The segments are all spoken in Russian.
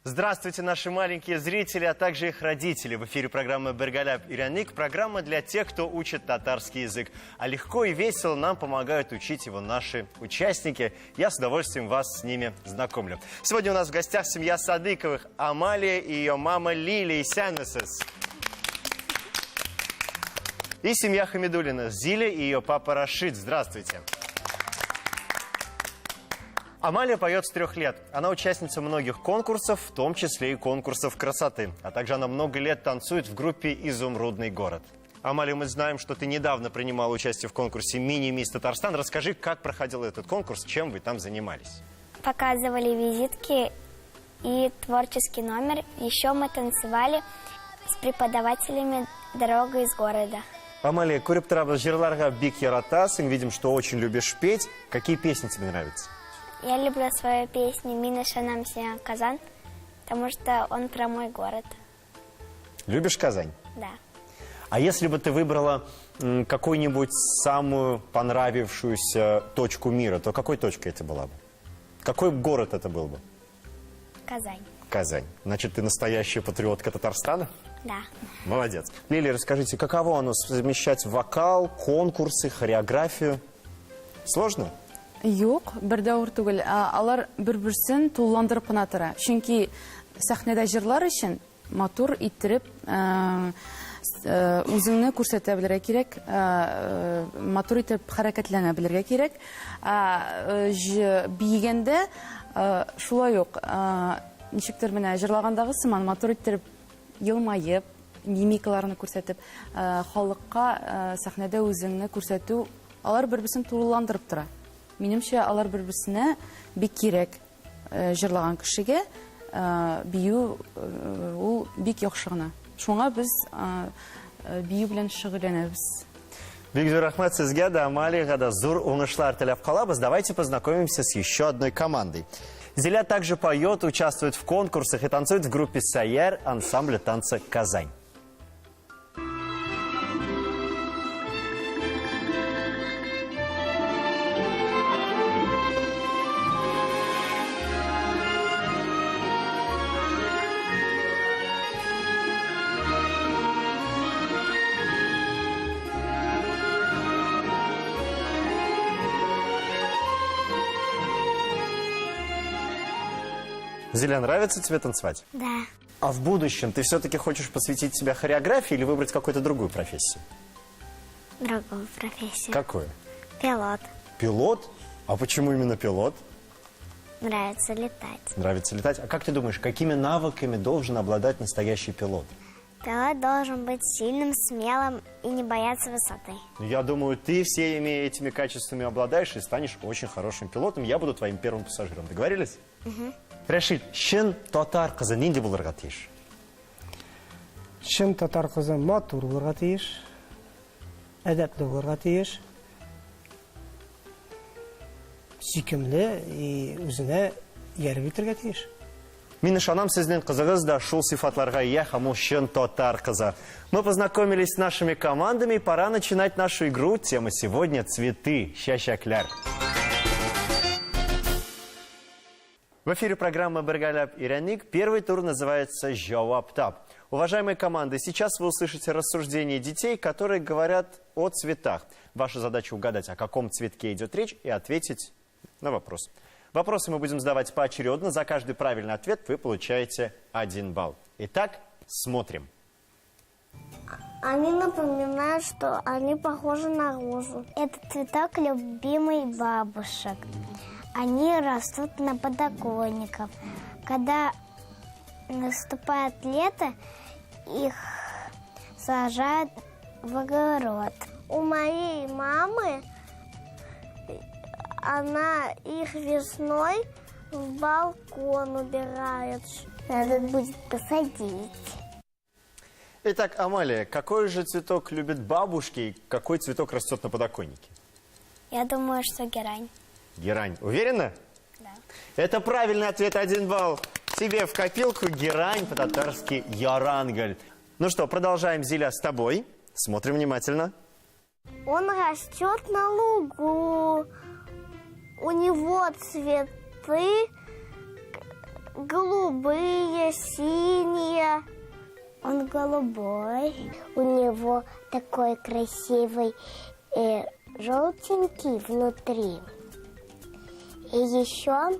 Здравствуйте, наши маленькие зрители, а также их родители. В эфире программа «Бергаляп Ираник». Программа для тех, кто учит татарский язык. А легко и весело нам помогают учить его наши участники. Я с удовольствием вас с ними знакомлю. Сегодня у нас в гостях семья Садыковых. Амалия и ее мама Лилия Сянесес. И семья Хамидуллина. Зиля и ее папа Рашид. Здравствуйте. Амалия поет с 3 лет. Она участница многих конкурсов, в том числе и конкурсов красоты. А также она много лет танцует в группе «Изумрудный город». Амалия, мы знаем, что ты недавно принимала участие в конкурсе «Мини-мисс Татарстан». Расскажи, как проходил этот конкурс, чем вы там занимались? Показывали визитки и творческий номер. Еще мы танцевали с преподавателями «Дорога из города». Амалия, көріп тұрабыз жерларға бик яратасың. Видим, что очень любишь петь. Какие песни тебе нравятся? Я люблю свою песню «Мина Шанам Сия Казан», потому что он про мой город. Любишь Казань? Да. А если бы ты выбрала какую-нибудь самую понравившуюся точку мира, то какой точкой это была бы? Какой город это был бы? Казань. Казань. Значит, ты настоящая патриотка Татарстана? Да. Молодец. Лилия, расскажите, каково оно совмещать вокал, конкурсы, хореографию? Сложно? Юк, бердәвер түгел. Алар бер-берсен тулландырып кына тора. Чөнки сәхнәдә җырлар өчен матур иттереп үзеңне күрсәтә белергә кирәк, матур итеп хәрәкәтләнә белергә кирәк. Биегәндә шулай ук ничектер менә җырлагандагы сыман матур иттереп елмаеп, мимикаларны күрсәтеп, халыкка сәхнәдә үзеңне күрсәтү, алар бер-берсен тулландырып тора. Минемчә, алар бер-берсенә бик кирәк җырлаган кешегә бию ул бик яхшы гына. Шуңа без бию белән шөгыльләнәбез. Бик зур рәхмәт сезгә дә, Амалиягә дә зур уңышлар теләп калабыз. Давайте познакомимся с еще одной командой. Зиля также поет, участвует в конкурсах и танцует в группе «Саяр» ансамбля танца «Казань». Зиля, нравится тебе танцевать? Да. А в будущем ты все-таки хочешь посвятить себя хореографии или выбрать какую-то другую профессию? Другую профессию. Какую? Пилот. Пилот? А почему именно пилот? Нравится летать. Нравится летать. А как ты думаешь, какими навыками должен обладать настоящий пилот? Пилот должен быть сильным, смелым и не бояться высоты. Я думаю, ты всеми этими качествами обладаешь и станешь очень хорошим пилотом. Я буду твоим первым пассажиром. Договорились? Угу. Рашид, шын татар кызы нинди булырга тиеш? Шын татар кызы матур булырга тиеш, әдәпле булырга тиеш, сөйкемле и үзенә ярып итәргә тиеш. Мин ышанам, сезнең кызыгыз да шул сифатларга ия һәм ул шын татар кызы. Мы познакомились с нашими командами, и пора начинать нашу игру. Тема сегодня – цветы, чәчәкләр. В эфире программа «Бергаляп Ираник». Первый тур называется «Жауаптап». Уважаемые команды, сейчас вы услышите рассуждения детей, которые говорят о цветах. Ваша задача угадать, о каком цветке идет речь, и ответить на вопрос. Вопросы мы будем задавать поочередно. За каждый правильный ответ вы получаете 1 балл. Итак, смотрим. Они напоминают, что они похожи на розу. Это цветок любимый бабушек. Они растут на подоконниках. Когда наступает лето, их сажают в огород. У моей мамы она их весной в балкон убирает. Надо будет посадить. Итак, Амалия, какой же цветок любят бабушки и какой цветок растет на подоконнике? Я думаю, что герань. Герань. Уверена? Да. Это правильный ответ, 1 балл. Тебе в копилку герань, по-татарски ярангаль. Ну что, продолжаем, Зиля, с тобой. Смотрим внимательно. Он растет на лугу. У него цветы голубые, синие. Он голубой. У него такой красивый желтенький внутри. И еще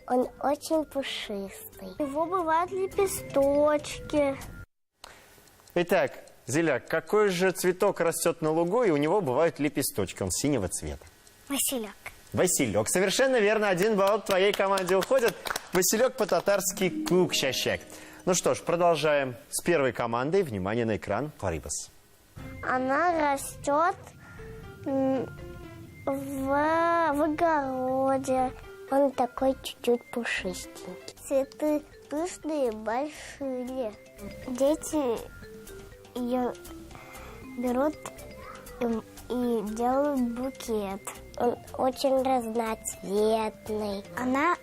он очень пушистый. У него бывают лепесточки. Итак, Зиля, какой же цветок растет на лугу, и у него бывают лепесточки, он синего цвета? Василек. Василек. Совершенно верно, 1 балл к твоей команде уходит. Василек по-татарски кукшащак. Ну что ж, продолжаем с первой командой. Внимание на экран. Фарибас. Она растет в огороде. Он такой чуть-чуть пушистенький. Цветы пышные, большие. Дети ее берут и делают букет. Он очень разноцветный. Она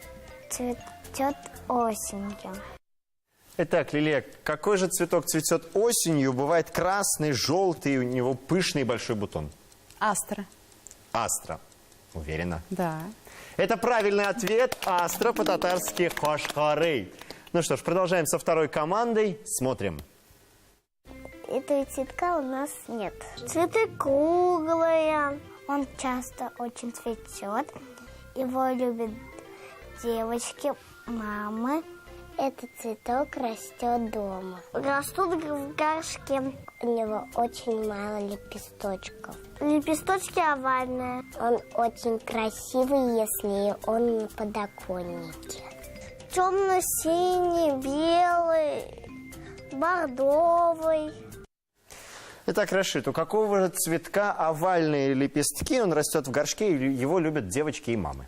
цветет осенью. Итак, Лилия, какой же цветок цветет осенью? Бывает красный, желтый, у него пышный большой бутон. Астра. Астра. Уверена? Да. Это правильный ответ. Астра по-татарски хошхары. Ну что ж, продолжаем со второй командой. Смотрим. Этого цветка у нас нет. Цветы круглые. Он часто очень цветет. Его любят девочки, мамы. Этот цветок растет дома. Растут в горшке. У него очень мало лепесточков. Лепесточки овальные. Он очень красивый, если он на подоконнике. Темно-синий, белый, бордовый. Итак, Рашид, у какого же цветка овальные лепестки? Он растет в горшке, и его любят девочки и мамы.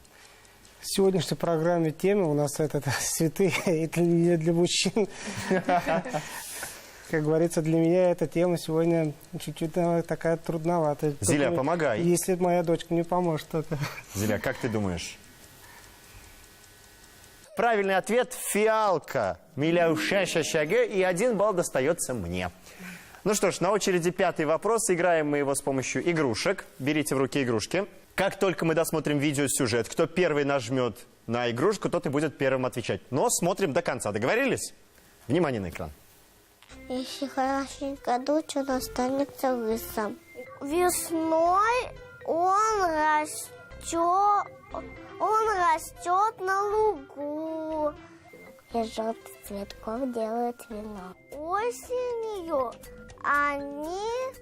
В сегодняшней программе тема у нас это цветы и для мужчин. Как говорится, для меня эта тема сегодня чуть-чуть такая трудноватая. Зиля, Только помогай. Если моя дочка не поможет, то это... Зиля, как ты думаешь? Правильный ответ – фиалка. Миляушешешеге, и 1 балл достается мне. Ну что ж, на очереди 5-й вопрос. Играем мы его с помощью игрушек. Берите в руки игрушки. Как только мы досмотрим видеосюжет, кто первый нажмет на игрушку, тот и будет первым отвечать. Но смотрим до конца. Договорились? Внимание на экран. Если хорошенько дуть, он останется лысым. Весной он растет на лугу. Из желтых цветков делают вино. Осенью они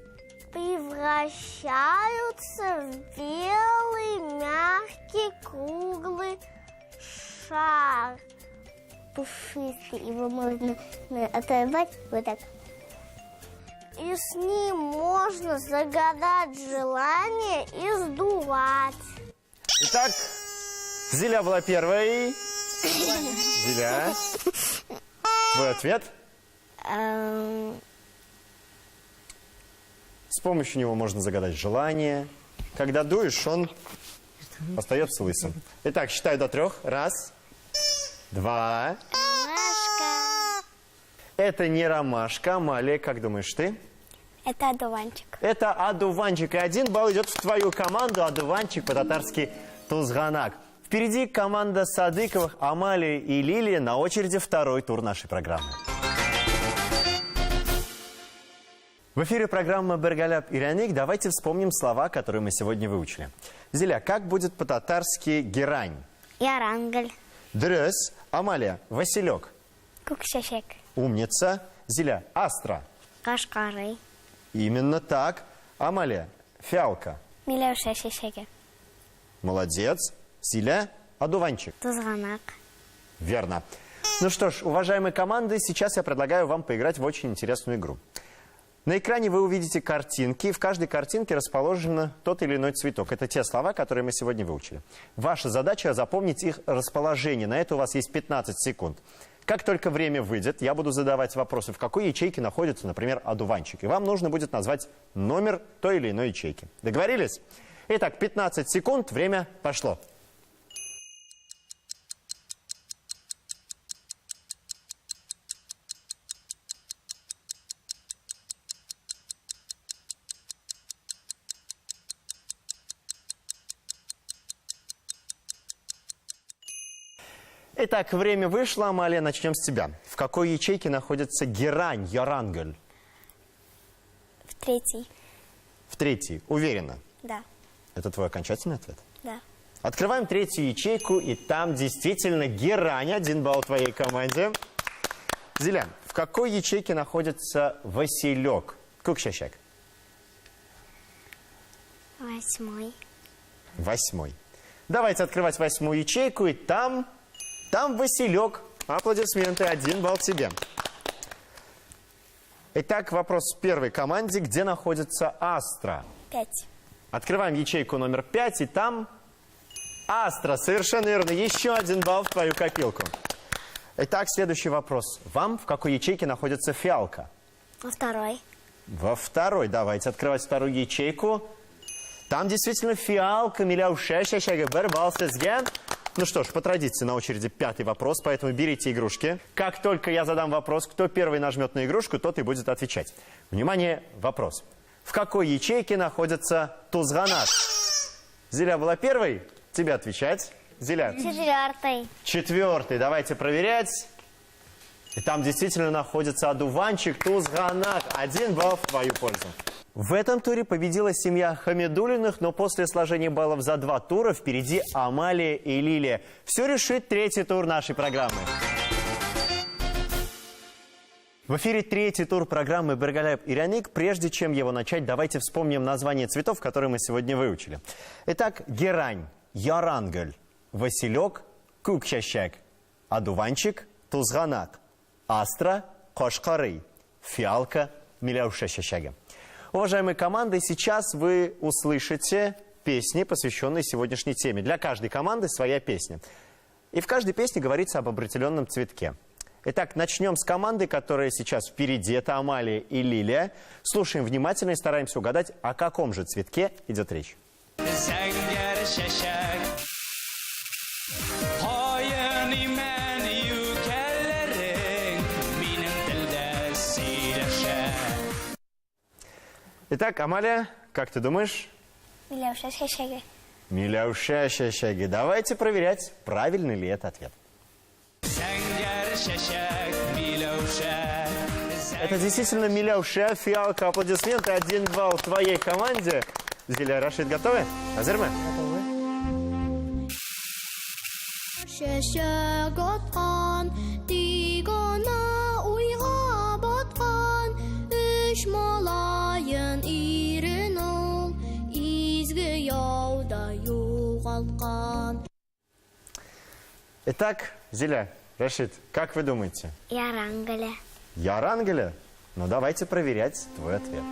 превращаются в белый, мягкий, круглый шар. Пушистый. Его можно оторвать вот так. И с ним можно загадать желание и сдувать. Итак, Зиля была первой. Зиля, твой ответ? С помощью него можно загадать желание. Когда дуешь, он остается лысым. Итак, считаю до 3. 1, 2. Это не ромашка. Амалия, как думаешь ты? Это одуванчик. Это одуванчик. И 1 балл идет в твою команду. Одуванчик по-татарски тузганак. Впереди команда Садыковых, Амалия и Лилия. На очереди 2-й тур нашей программы. В эфире программа «Бергаляп Иряник». Давайте вспомним слова, которые мы сегодня выучили. Зиля, как будет по-татарски герань? Ярангаль. Дрес. Амалия. Василек. Кукшешек. Умница. Зиля. Астра. Кашкарый. Именно так. Амалия. Фиалка. Миляушешешеге. Молодец. Зиля. Одуванчик. Тузганак. Верно. Ну что ж, уважаемые команды, сейчас я предлагаю вам поиграть в очень интересную игру. На экране вы увидите картинки. В каждой картинке расположен тот или иной цветок. Это те слова, которые мы сегодня выучили. Ваша задача запомнить их расположение. На это у вас есть 15 секунд. Как только время выйдет, я буду задавать вопросы, в какой ячейке находится, например, одуванчик. И вам нужно будет назвать номер той или иной ячейки. Договорились? Итак, 15 секунд, время пошло. Итак, время вышло, Амалия, начнем с тебя. В какой ячейке находится герань, ярангель? В третий. В третьей, уверена. Да. Это твой окончательный ответ? Да. Открываем третью ячейку, и там действительно герань. 1 балл твоей команде. Зиля, в какой ячейке находится Василек? Кукшашек. 8. 8. Давайте открывать 8-ю ячейку, и там Василек. Аплодисменты, 1 балл тебе. Итак, вопрос первой команде. Где находится Астра? 5. Открываем ячейку номер 5, и там Астра. Совершенно верно. Еще 1 балл в твою копилку. Итак, следующий вопрос. Вам в какой ячейке находится фиалка? Во 2. Во 2. Давайте открывать 2-ю ячейку. Там действительно фиалка. Ну что ж, по традиции на очереди 5-й вопрос, поэтому берите игрушки. Как только я задам вопрос, кто первый нажмет на игрушку, тот и будет отвечать. Внимание, вопрос. В какой ячейке находится Тузганат? Зиля была первой, тебе отвечать. Зиля. 4. 4. Давайте проверять. И там действительно находится одуванчик Тузганат. 1 балл в твою пользу. В этом туре победила семья Хамидулиных, но после сложения баллов за 2 тура впереди Амалия и Лилия. Все решит 3-й тур нашей программы. В эфире 3-й тур программы «Бергаляп Иряник». Прежде чем его начать, давайте вспомним названия цветов, которые мы сегодня выучили. Итак, герань, ярангель, василек, кукшашек, одуванчик, тузганат, астра, кошкары, фиалка, миляушашашага. Уважаемые команды, сейчас вы услышите песни, посвященные сегодняшней теме. Для каждой команды своя песня. И в каждой песне говорится об определенном цветке. Итак, начнем с команды, которая сейчас впереди. Это Амалия и Лилия. Слушаем внимательно и стараемся угадать, о каком же цветке идет речь. Итак, Амалия, как ты думаешь? Миляушашашага. Миляушашашага. Давайте проверять, правильный ли это ответ. Это действительно миляуша, фиалка. Аплодисменты. 1 балл твоей команде. Зиля, Рашид, готовы? Азерме? Итак, Зиля, Рашид, как вы думаете? Ярангеля. Ярангеля? Ну, давайте проверять твой ответ.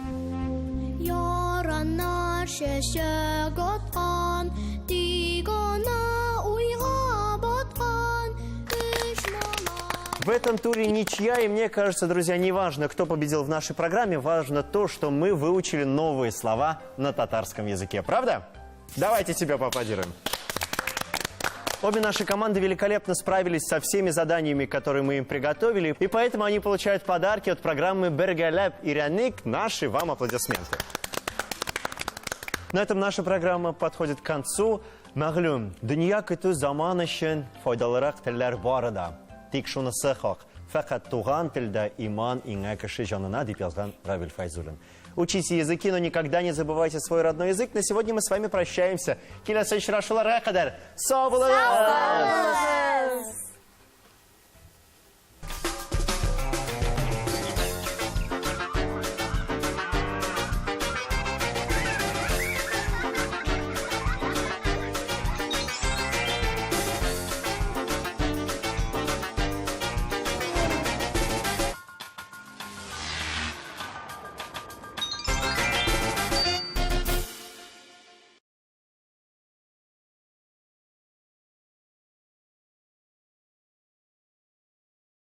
В этом туре ничья, и мне кажется, друзья, не важно, кто победил в нашей программе, важно то, что мы выучили новые слова на татарском языке. Правда? Давайте тебе поаплодируем. Обе наши команды великолепно справились со всеми заданиями, которые мы им приготовили, и поэтому они получают подарки от программы «Бергаляп Иряник». Наши вам аплодисменты. На этом наша программа подходит к концу. Мәгълүм, дөнья көтү заман өчен файдалырак телләр бар да. Тик шунысы хак. Фәкать туган телдә иман иңә кеше җанына, дип язган Равиль Файзуллин. Учите языки, но никогда не забывайте свой родной язык. На сегодня мы с вами прощаемся. Киләсе очрашуларга кадәр. Сау булыгыз!